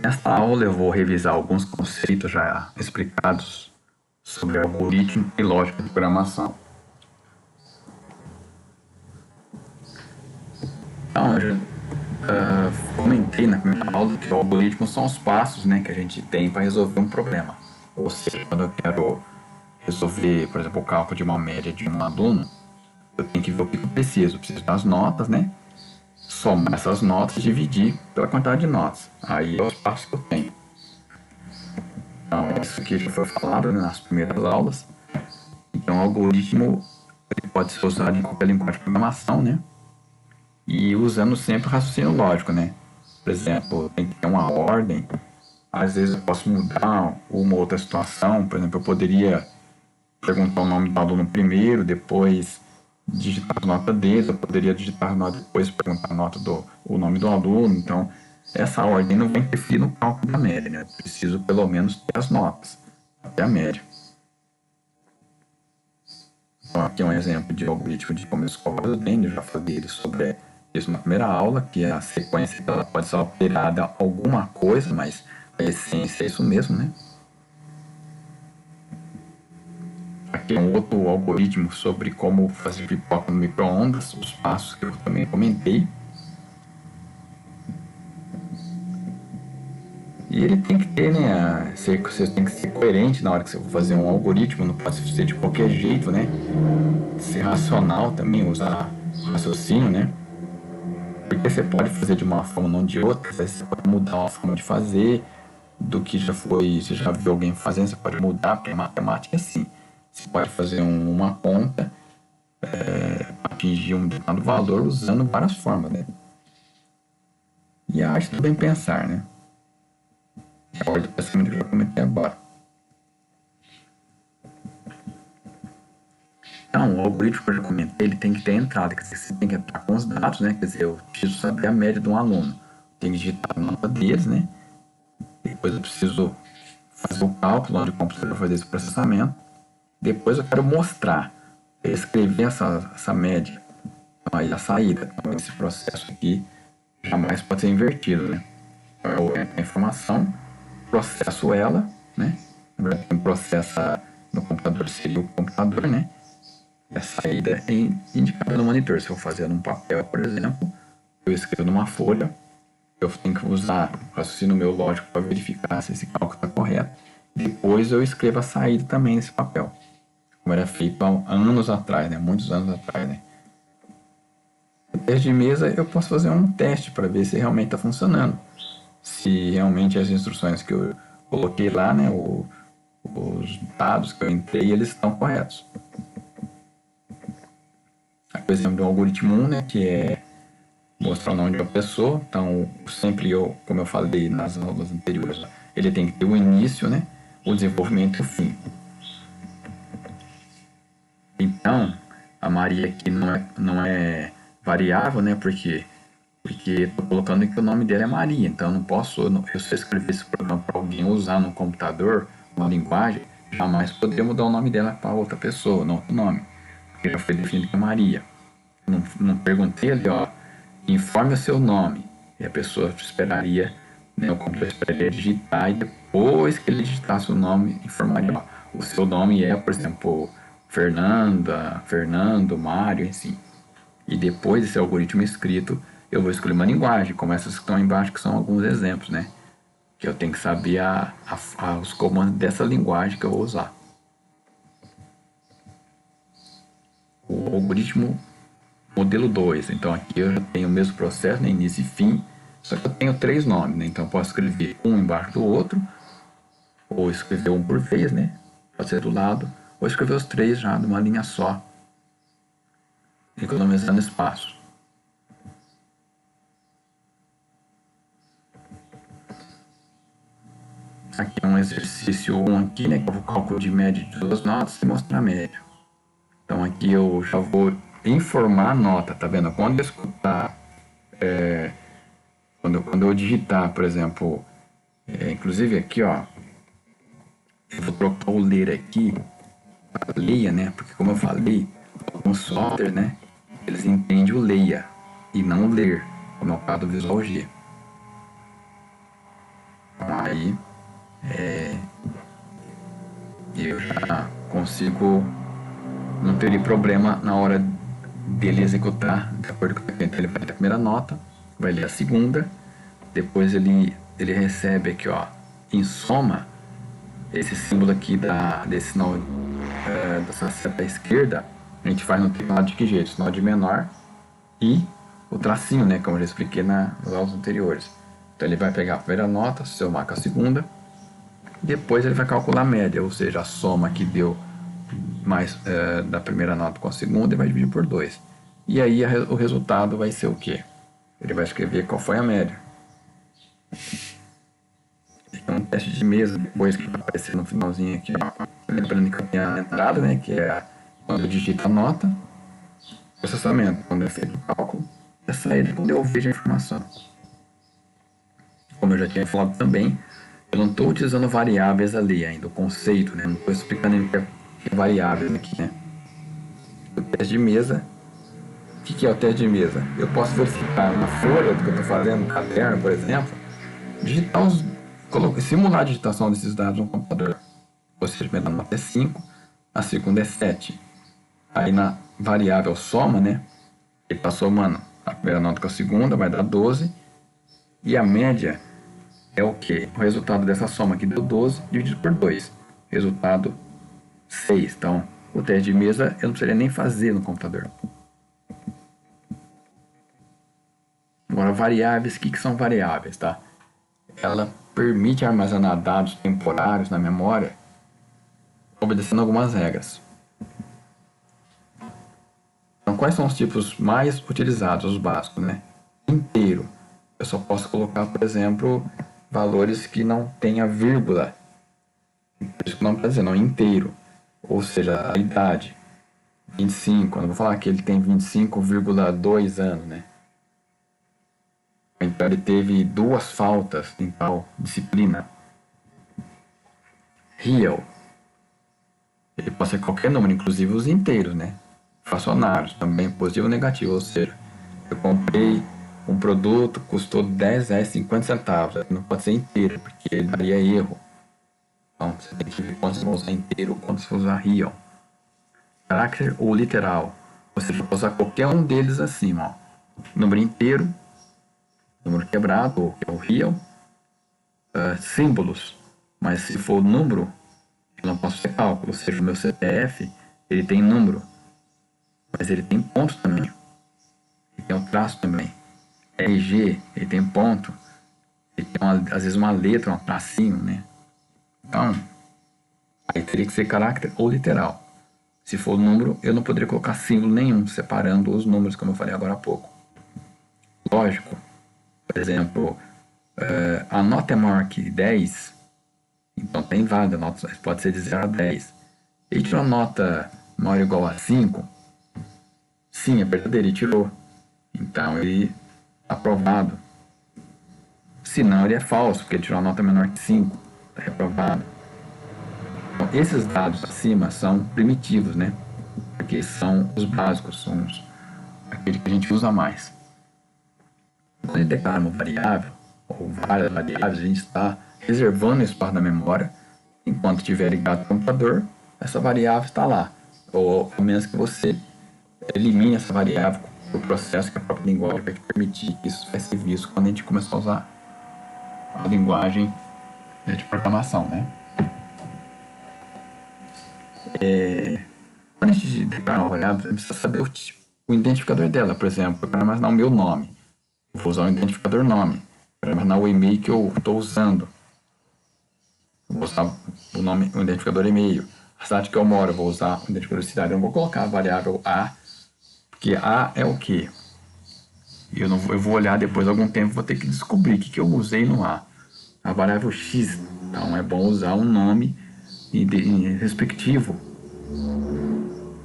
Nesta aula eu vou revisar alguns conceitos já explicados sobre algoritmo e lógica de programação. Então, eu já comentei na primeira aula que o algoritmo são os passos, que a gente tem para resolver um problema. Ou seja, quando eu quero resolver, por exemplo, o cálculo de uma média de um aluno, eu tenho que ver o que eu preciso. Eu preciso das notas, somar essas notas e dividir pela quantidade de notas. Aí é os passos que eu tenho. Então, isso aqui já foi falado nas primeiras aulas. Então, o algoritmo ele pode ser usado em qualquer linguagem de programação, e usando sempre o raciocínio lógico, Por exemplo, tem que ter uma ordem. Às vezes eu posso mudar uma outra situação. Por exemplo, eu poderia perguntar o nome do aluno primeiro, depois digitar a nota dele. Eu poderia digitar a nota depois perguntar o nome do aluno. Então, essa ordem não vai interferir no cálculo da média, Eu preciso pelo menos ter as notas até a média. Então, aqui é um exemplo de algoritmo de como escovar o dente. Eu já falei sobre isso na primeira aula, que a sequência ela pode ser alterada alguma coisa, mas a essência é isso mesmo, Aqui é um outro algoritmo sobre como fazer pipoca no micro-ondas, os passos que eu também comentei. E ele tem que ter, você tem que ser coerente na hora que você for fazer um algoritmo, não pode ser de qualquer jeito, Ser racional também, usar raciocínio, Porque você pode fazer de uma forma, não de outra, você pode mudar a forma de fazer do que já foi, você já viu alguém fazendo, você pode mudar, porque matemática é assim. Você pode fazer uma conta, atingir um determinado valor usando várias formas, E a arte do bem pensar, É a ordem do pensamento que eu já comentei agora. Então, o algoritmo que eu já comentei, ele tem que ter entrada, quer dizer, você tem que entrar com os dados, Quer dizer, eu preciso saber a média de um aluno. Tem que digitar a nota deles, Depois eu preciso fazer o cálculo onde o computador vai fazer esse processamento. Depois eu quero mostrar, escrever essa média. Então, aí a saída. Então, esse processo aqui jamais pode ser invertido, Eu entro a informação, processo ela, Na verdade, quem processa no computador seria o computador, E a saída é indicada no monitor. Se eu fazer num papel, por exemplo, eu escrevo numa folha, eu tenho que usar o raciocínio meu lógico para verificar se esse cálculo está correto. Depois eu escrevo a saída também nesse papel, como era feito há anos atrás, Muitos anos atrás, No teste de mesa eu posso fazer um teste para ver se realmente está funcionando. Se realmente as instruções que eu coloquei lá, os dados que eu entrei, eles estão corretos. Por exemplo, do algoritmo 1, que é mostrar o nome de uma pessoa. Então, sempre como eu falei nas aulas anteriores, ele tem que ter o início, o desenvolvimento e o fim. Então, a Maria aqui não é variável, Porque estou colocando que o nome dela é Maria. Então, eu não posso, se eu escrever esse programa para alguém usar no computador, uma linguagem, jamais poderia mudar o nome dela para outra pessoa, não outro nome. Porque já foi definido que é Maria. Não perguntei ali, informe o seu nome. E a pessoa esperaria, o computador esperaria digitar e depois que ele digitasse o nome, informaria, o seu nome é, por exemplo, Fernanda, Fernando, Mário, assim. E depois desse algoritmo escrito, eu vou escolher uma linguagem, como essas que estão embaixo, que são alguns exemplos, Que eu tenho que saber os comandos dessa linguagem que eu vou usar. O algoritmo modelo 2. Então aqui eu já tenho o mesmo processo, início e fim, só que eu tenho 3 nomes, Então eu posso escrever um embaixo do outro, ou escrever um por vez, Pode ser do lado, ou escrever os 3 já numa linha só, economizando espaço. Aqui é um exercício 1 aqui, que é o cálculo de média de 2 notas e mostrar a média. Então aqui eu já vou informar a nota, tá vendo? Quando eu escutar, quando eu digitar, por exemplo, inclusive aqui, eu vou trocar o ler aqui para leia, Porque como eu falei, alguns software, eles entendem o leia e não ler, como é o caso do Visual G. consigo, não teria problema na hora dele executar de acordo com a cliente. Ele vai ler a primeira nota, vai ler a segunda, depois ele recebe aqui, ó, em soma, esse símbolo aqui desse sinal dessa seta esquerda, a gente faz no teclado de que jeito? Sinal de menor e o tracinho, né, como eu já expliquei nos aulas anteriores. Então ele vai pegar a primeira nota, somar com a segunda, depois ele vai calcular a média, ou seja, a soma que deu mais da primeira nota com a segunda e vai dividir por 2. E aí o resultado vai ser o quê? Ele vai escrever qual foi a média. Um teste de mesa depois que vai aparecer no finalzinho aqui, ó. Lembrando que tem a entrada, né, que é quando eu digito a nota, processamento, quando é feito o cálculo, e a saída quando eu vejo a informação. Como eu já tinha falado também, eu não estou utilizando variáveis ali ainda, o conceito, né, não estou explicando o que é variáveis aqui, né. O teste de mesa, o que é o teste de mesa? Eu posso verificar na folha do que eu estou fazendo, no caderno, por exemplo, digitar simular a digitação desses dados no computador. Ou seja, a primeira nota é 5, a segunda é 7. Aí na variável soma, né? Ele está somando a primeira nota com a segunda, vai dar 12. E a média é o quê? O resultado dessa soma aqui deu 12 dividido por 2. Resultado 6. Então, o teste de mesa eu não precisaria nem fazer no computador. Agora, variáveis, o que são variáveis, tá? Ela permite armazenar dados temporários na memória, obedecendo algumas regras. Então, quais são os tipos mais utilizados, os básicos, né? Inteiro. Eu só posso colocar, por exemplo, valores que não tenha vírgula. Isso que não quer dizer, não, inteiro. Ou seja, a idade. 25. Quando eu vou falar que ele tem 25,2 anos, né? Então ele teve 2 faltas em tal disciplina. Real. Ele pode ser qualquer número, inclusive os inteiros, né? Fracionários, também positivo ou negativo. Ou seja, eu comprei um produto, custou R$10,50. Não pode ser inteiro, porque ele daria erro. Então você tem que ver quando você vai usar inteiro, quando você vai usar real. Caráter ou literal. Você pode usar qualquer um deles acima, ó. Número inteiro, número quebrado, que é o real, símbolos, mas se for número, eu não posso ter cálculo, ou seja, o meu CPF, ele tem número, mas ele tem ponto também, ele tem um traço também. RG, ele tem ponto, ele tem às vezes uma letra, um tracinho, né? Então, aí teria que ser caráter ou literal. Se for número, eu não poderia colocar símbolo nenhum, separando os números, como eu falei agora há pouco. Lógico. Por exemplo, a nota é maior que 10, então está inválida, a nota pode ser de 0 a 10. Ele tirou a nota maior ou igual a 5, sim, é verdadeiro, ele tirou. Então ele está aprovado. Se não, ele é falso, porque ele tirou a nota menor que 5, está reprovado. Então, esses dados acima são primitivos, né? Porque são os básicos, são aqueles que a gente usa mais. Quando a gente declara uma variável, ou várias variáveis, a gente está reservando espaço na memória. Enquanto estiver ligado ao computador, essa variável está lá. Ou a menos que você elimine essa variável do processo que a própria linguagem vai te permitir que isso vai ser visto quando a gente começar a usar a linguagem de programação, né? Quando a gente declara uma variável, a gente precisa saber o identificador dela. Por exemplo, eu quero armazenar o meu nome. Vou usar o identificador nome. Para armazenar o e-mail que eu estou usando. Vou usar o identificador e-mail. A cidade que eu moro, eu vou usar o identificador de cidade. Eu não vou colocar a variável A, porque A é o quê? Eu vou olhar depois de algum tempo, vou ter que descobrir o que eu usei no A. A variável X. Então é bom usar um nome respectivo.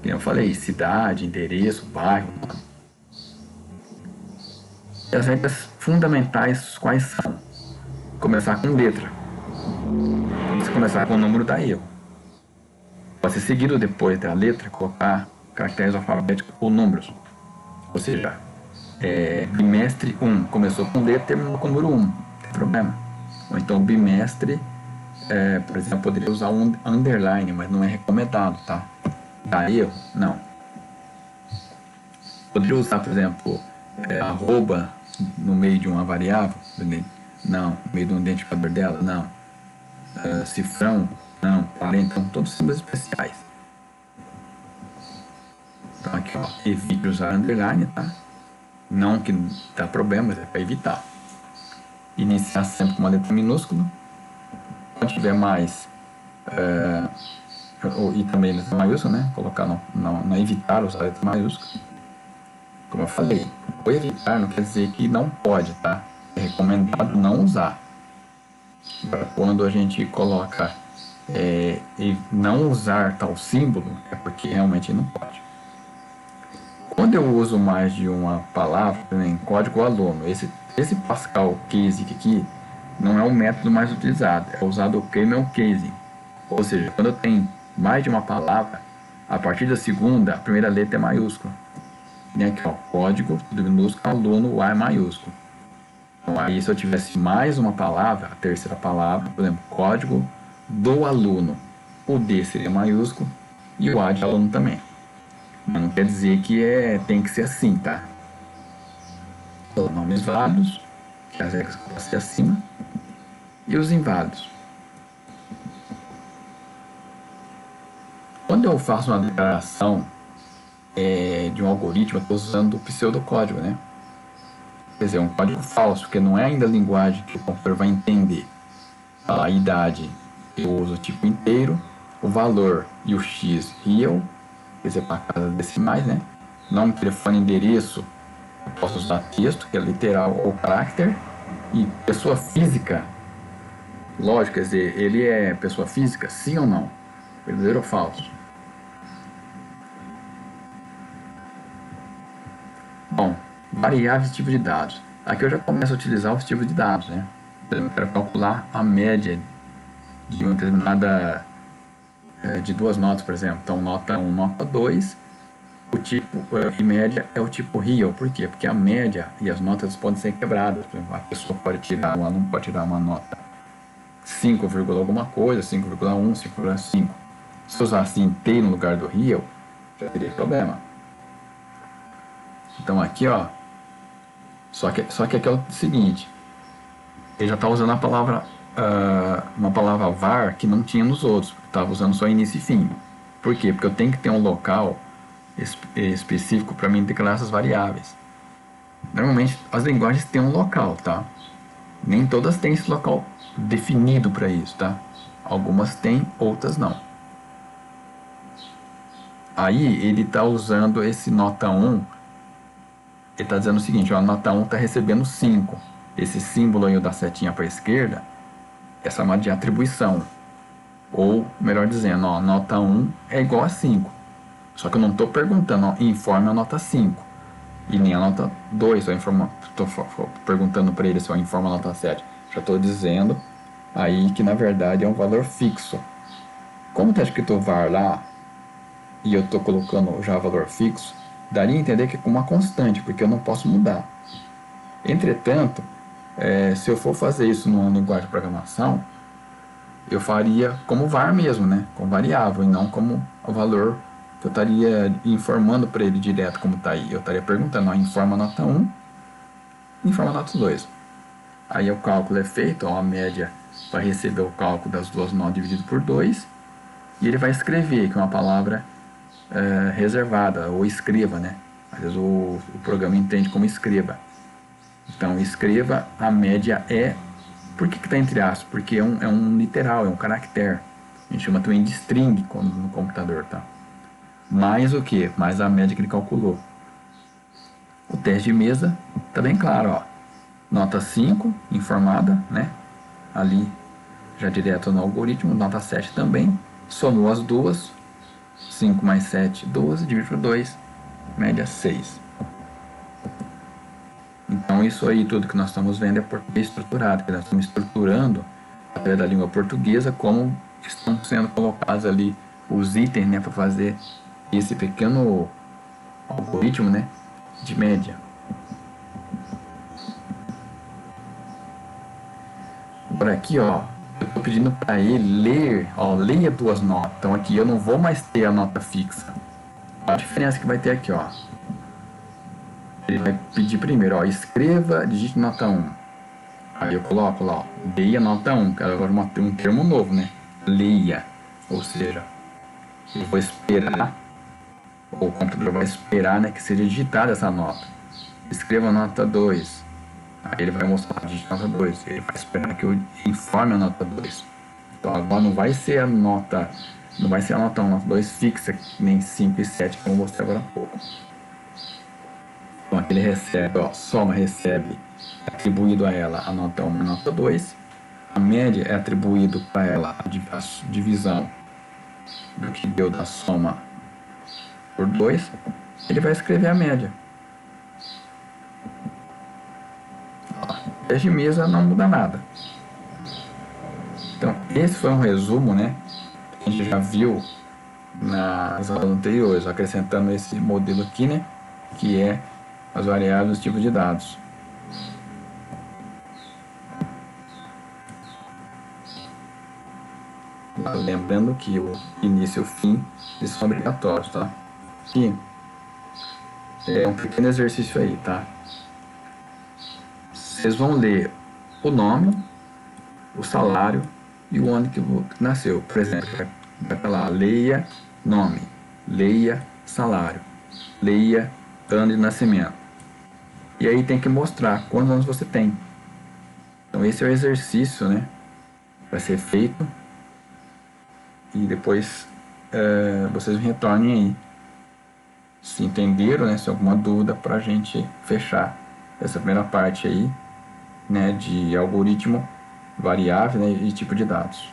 Como eu falei, cidade, endereço, bairro. E as regras fundamentais quais são? Começar com letra. Se começar com o número, dá erro. Pode ser seguido depois da letra, colocar caracteres alfabéticos ou números. Ou seja, bimestre 1 começou com letra e terminou com o número 1. Não tem problema. Ou então bimestre por exemplo, poderia usar um underline, mas não é recomendado, tá? Dá erro? Não. Poderia usar, por exemplo, arroba no meio de uma variável? Não. No meio do identificador dela? Não. Cifrão? Não. Então, todos símbolos especiais. Então, aqui, ó, evite usar underline, tá? Não que dá problema, mas é para evitar. Iniciar sempre com uma letra minúscula. Quando tiver mais, e também letra maiúscula, né? Colocar, não evitar usar letra maiúscula. Como eu falei, o evitar não quer dizer que não pode, tá? É recomendado não usar. Agora, quando a gente coloca e não usar tal símbolo, é porque realmente não pode. Quando eu uso mais de uma palavra, em código aluno, esse Pascal Casing aqui não é o método mais utilizado, é usado o Camel Casing. Ou seja, quando eu tenho mais de uma palavra, a partir da segunda, a primeira letra é maiúscula. E aqui, ó, código, tudo minúsculo, aluno, o A é maiúsculo. Então, aí se eu tivesse mais uma palavra, a terceira palavra, por exemplo, código do aluno, o D seria maiúsculo e o A de aluno também. Mas não quer dizer que tem que ser assim, tá? Os nomes válidos, que as regras que eu passei acima, e os inválidos. Quando eu faço uma declaração de um algoritmo, eu estou usando o pseudocódigo, né? Quer dizer, um código falso, porque não é ainda a linguagem que o computador vai entender. A idade eu uso o tipo inteiro, o valor e o x real, quer dizer, para cada decimais, né? Nome, telefone, endereço, eu posso usar texto, que é literal ou character, e pessoa física, lógico, quer dizer, ele é pessoa física, sim ou não? Verdadeiro ou falso? Bom, variáveis e tipos de dados. Aqui eu já começo a utilizar os tipos de dados, né? Eu quero calcular a média de uma determinada de duas notas, por exemplo. Então, nota 1, nota 2. O tipo e média é o tipo real. Por quê? Porque a média e as notas podem ser quebradas. Por exemplo, a pessoa pode tirar, o aluno pode tirar uma nota 5, alguma coisa, 5,1, 5,5. Se usasse inteiro no lugar do real, já teria problema. Então aqui, ó, só que aqui é o seguinte, ele já está usando a palavra, uma palavra var que não tinha nos outros, estava usando só início e fim. Por quê? Porque eu tenho que ter um local específico para mim declarar essas variáveis. Normalmente as linguagens têm um local, tá? Nem todas têm esse local definido para isso, tá? Algumas têm, outras não. Aí ele está usando esse nota 1, ele está dizendo o seguinte, ó, a nota 1 está recebendo 5. Esse símbolo aí da setinha para a esquerda é chamado de atribuição. Ou, melhor dizendo, ó, nota 1 é igual a 5. Só que eu não estou perguntando, ó, informe a nota 5. E nem a nota 2, estou perguntando para ele se eu informo a nota 7. Já estou dizendo aí que na verdade é um valor fixo. Como está escrito var lá, e eu estou colocando já valor fixo, daria a entender que é com uma constante, porque eu não posso mudar. Entretanto, se eu for fazer isso numa linguagem de programação, eu faria como var mesmo, né? Com variável, e não como o valor que eu estaria informando para ele direto como está aí. Eu estaria perguntando, ó, informa a nota 1, informa a nota 2. Aí o cálculo é feito, ó, a média vai receber o cálculo das duas notas dividido por 2, e ele vai escrever, que é uma palavra reservada, ou escreva, né? Às vezes o programa entende como escreva. Então, escreva, a média é... Por que está entre aspas? Porque é um literal, é um caractere. A gente chama também de string no computador, tá? Mais o que? Mais a média que ele calculou. O teste de mesa está bem claro, ó. Nota 5, informada, né? Ali, já direto no algoritmo. Nota 7 também. Somou as duas. 5 mais 7, 12, dividido por 2, média 6. Então isso aí tudo que nós estamos vendo é português estruturado, que nós estamos estruturando através da língua portuguesa como estão sendo colocados ali os itens, né, para fazer esse pequeno algoritmo, né, de média. Por aqui, ó, eu estou pedindo para ele ler, ó, leia duas notas. Então aqui eu não vou mais ter a nota fixa. A diferença que vai ter aqui, ó. Ele vai pedir primeiro, ó, escreva, digite nota 1. Aí eu coloco lá, ó, leia nota 1, que agora tem um termo novo, né? Leia. Ou seja, eu vou esperar, ou o computador vai esperar, né, que seja digitada essa nota. Escreva a nota 2. Aí ele vai mostrar, digite nota 2. Ele vai esperar que eu informe a nota 2. Então agora não vai ser a nota 1, nota 2 fixa, nem 5 e 7, como eu mostrei agora há pouco. Então aqui ele recebe, ó, soma recebe, atribuído a ela a nota 1 e a nota 2. A média é atribuído para ela a divisão do que deu da soma por 2. Ele vai escrever a média. A mesa não muda nada. Então esse foi um resumo, né? Que a gente já viu nas aulas anteriores, acrescentando esse modelo aqui, né? Que é as variáveis dos tipos de dados. Lembrando que o início e o fim eles são obrigatórios, tá? E é um pequeno exercício aí, tá? Vocês vão ler o nome, o salário e o ano que nasceu. Por exemplo, vai falar, leia nome, leia salário, leia ano de nascimento. E aí tem que mostrar quantos anos você tem. Então esse é o exercício, né? Vai ser feito. E depois vocês me retornem aí se entenderam, né? Se alguma dúvida, para a gente fechar essa primeira parte aí, né? De algoritmo, variável, né, e tipo de dados.